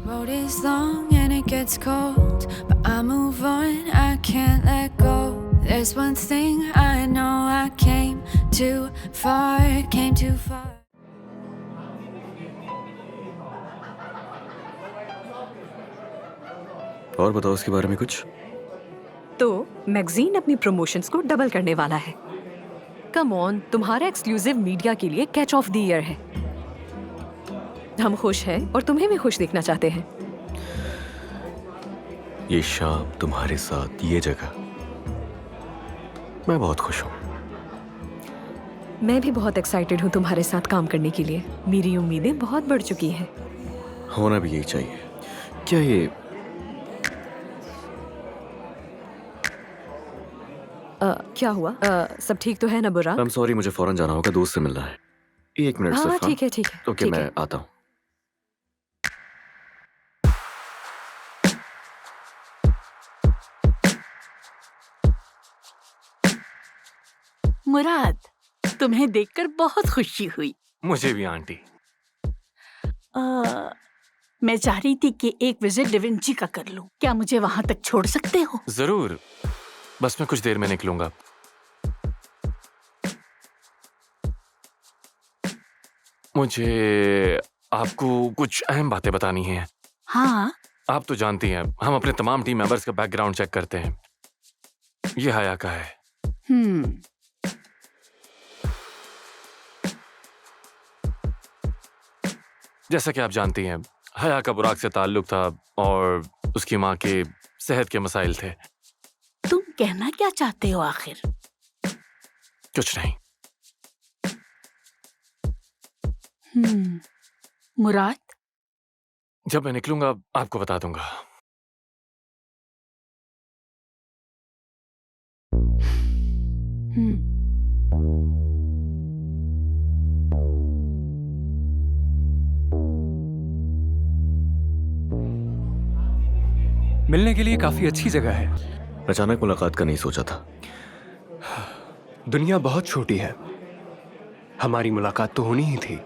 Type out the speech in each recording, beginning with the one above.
Road is long and it gets cold, but I move on, I can't let go. There's one thing I know, I came too far. और बताओ उसके बारे में कुछ। तो magazine अपनी promotions को डबल करने वाला है। कम ऑन, तुम्हारा एक्सक्लूसिव मीडिया के लिए कैच ऑफ द ईयर है। हम खुश हैं और तुम्हें भी खुश देखना चाहते हैं। ये शाम तुम्हारे साथ, ये जगह, मैं बहुत खुश हूँ। मैं भी बहुत एक्साइटेड हूँ तुम्हारे साथ काम करने के लिए। मेरी उम्मीदें बहुत बढ़ चुकी हैं। होना भी यही चाहिए। क्या ये क्या हुआ? सब ठीक तो है ना बुरा? आई एम सॉरी, मुझे फौरन जाना होगा, दोस्त से मिलना है। 1 मिनट सिर्फ। हाँ ठीक है ठीक है। ओके, मैं आता हूँ। मुराद, तुम्हें देखकर बहुत खुशी हुई। मुझे भी आंटी। मैं चाह रही थी कि एक विजिट डिविंची का कर लूं। क्या मुझे वहां तक छोड़ सकते हो? जरूर, बस मैं कुछ देर में निकलूंगा। मुझे आपको कुछ अहम बातें बतानी हैं। हाँ। आप तो जानती हैं, हम अपने तमाम टीम मेंबर्स का बैकग्राउंड चेक करते हैं। ये हया का है। जैसा कि आप जानती हैं, हया का बुराक से ताल्लुक था और उसकी माँ के सेहत के मसाइल थे। तुम कहना क्या चाहते हो आखिर? कुछ नहीं। मुराद, जब मैं निकलूंगा आपको बता दूंगा। मिलने के लिए काफी अच्छी जगह है। अचानक मुलाकात का नहीं सोचा था। दुनिया बहुत छोटी है, हमारी मुलाकात तो होनी ही थी।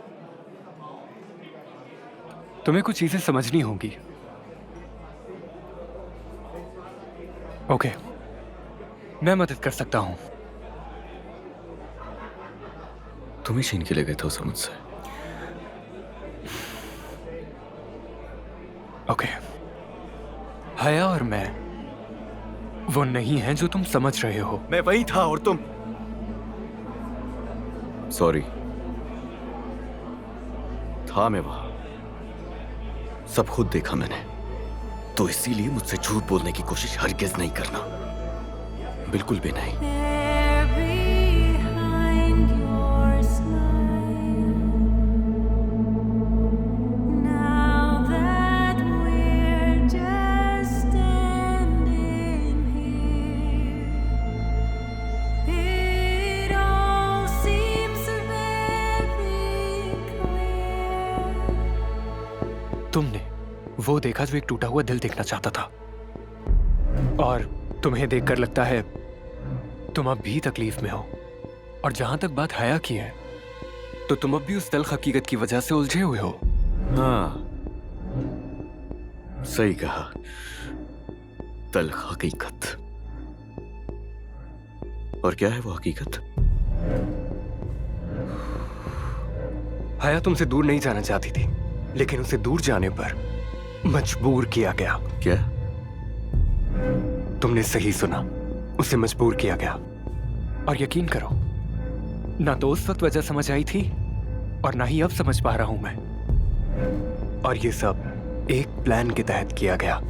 तुम्हें कुछ चीजें समझनी होंगी। ओके, मैं मदद कर सकता हूं। तुम ही छीन के ले गए थे उसे मुझसे। ओके, हया और मैं वो नहीं है जो तुम समझ रहे हो। मैं वही था और तुम। सॉरी, था मैं वहां, सब खुद देखा मैंने। तो इसीलिए मुझसे झूठ बोलने की कोशिश हरगिज नहीं करना, बिल्कुल भी नहीं। तुमने वो देखा जो एक टूटा हुआ दिल देखना चाहता था, और तुम्हें देखकर लगता है तुम अब भी तकलीफ में हो। और जहां तक बात हया की है, तो तुम अब भी उस तल्ख हकीकत की वजह से उलझे हुए हो। हाँ, सही कहा, तल्ख हकीकत। और क्या है वो हकीकत? हया तुमसे दूर नहीं जाना चाहती थी, लेकिन उसे दूर जाने पर मजबूर किया गया। क्या? तुमने सही सुना, उसे मजबूर किया गया। और यकीन करो, ना तो उस वक्त वजह समझ आई थी और ना ही अब समझ पा रहा हूं मैं। और ये सब एक प्लान के तहत किया गया।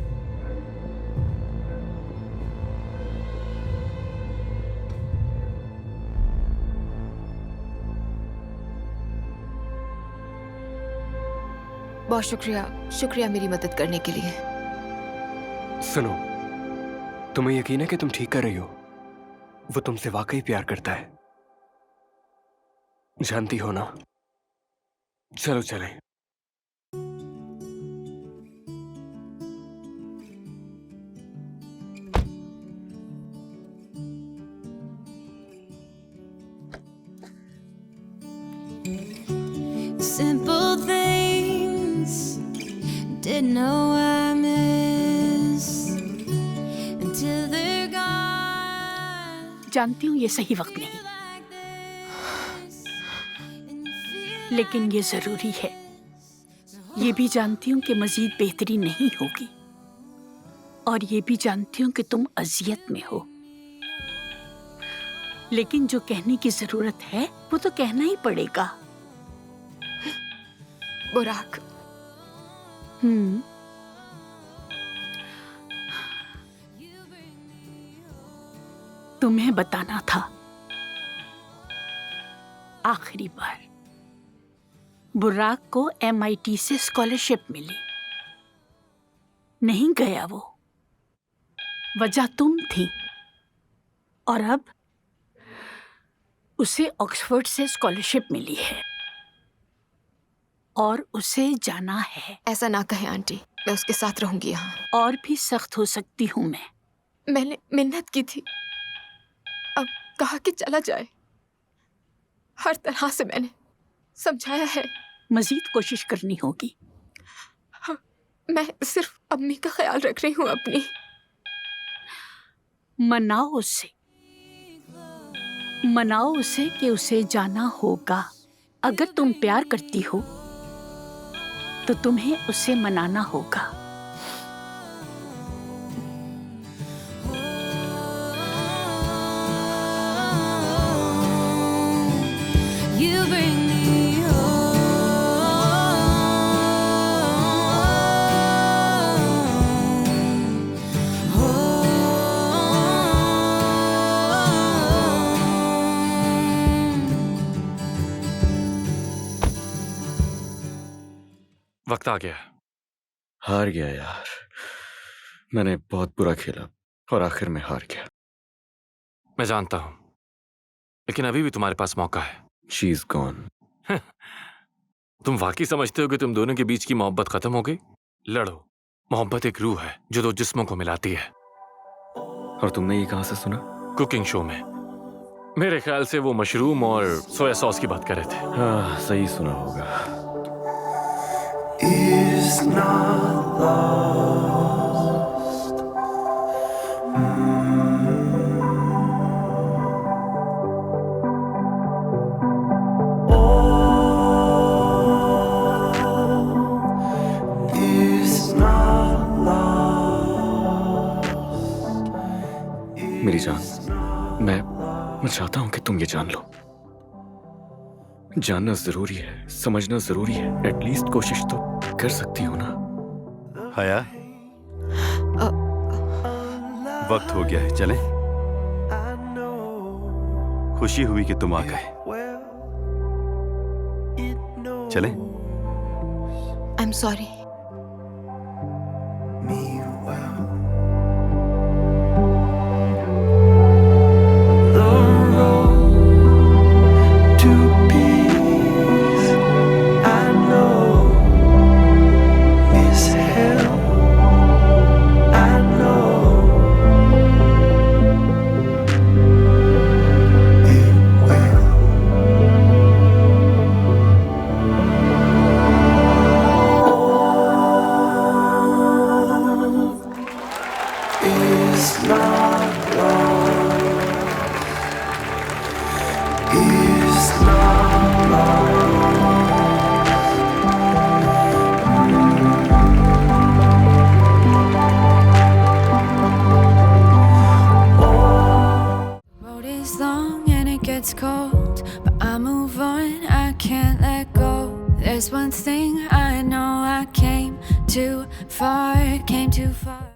बहुत शुक्रिया मेरी मदद करने के लिए। सुनो, तुम्हें यकीन है कि तुम ठीक कर रही हो? वो तुमसे वाकई प्यार करता है, जानती हो ना? चलो चलें। Simple things know I miss until they're gone. जानती हूँ ये सही वक्त नहीं, लेकिन ये जरूरी है। ये भी जानती हूँ कि मजीद बेहतरी नहीं होगी, और ये भी जानती हूँ कि तुम अजियत में हो, लेकिन जो कहने की जरूरत है वो तो कहना ही पड़ेगा। बुराक, तुम्हें बताना था आखिरी बार। बुराक को MIT से स्कॉलरशिप मिली, नहीं गया वो, वजह तुम थी, और अब उसे ऑक्सफोर्ड से स्कॉलरशिप मिली है और उसे जाना है। ऐसा ना कहे आंटी, मैं उसके साथ रहूंगी यहाँ। और भी सख्त हो सकती हूँ मैं। मैंने मिन्नत की थी, अब कहा कि चला जाए। हर तरह से मैंने समझाया है। मजीद कोशिश करनी होगी। हाँ, मैं सिर्फ अम्मी का ख्याल रख रही हूँ अपनी। मनाओ उसे कि उसे जाना होगा। अगर तुम प्यार करती हो तो तुम्हें उसे मनाना होगा। You bring me वक्त आ गया। हार गया यार, मैंने बहुत बुरा खेला और आखिर में हार गया। मैं जानता हूं, लेकिन अभी भी तुम्हारे पास मौका है। She is gone. तुम वाकई समझते हो कि तुम दोनों के बीच की मोहब्बत खत्म हो गई? लड़ो। मोहब्बत एक रूह है जो दो जिस्मों को मिलाती है। और तुमने ये कहां से सुना? कुकिंग शो में। मेरे ख्याल से वो मशरूम और सोया सॉस की बात कर रहे थे। हाँ, सही सुना होगा। Is not lost. All is not lost. मेरी जान, मैं चाहता हूं कि तुम ये जान लो। जानना जरूरी है, समझना जरूरी है। एटलीस्ट कोशिश तो कर सकती हो ना। हया, वक्त हो गया है, चलें? खुशी हुई कि तुम आ गए। चलें? I am sorry. It's cold, but I move on, I can't let go. There's one thing I know, I came too far, came too far.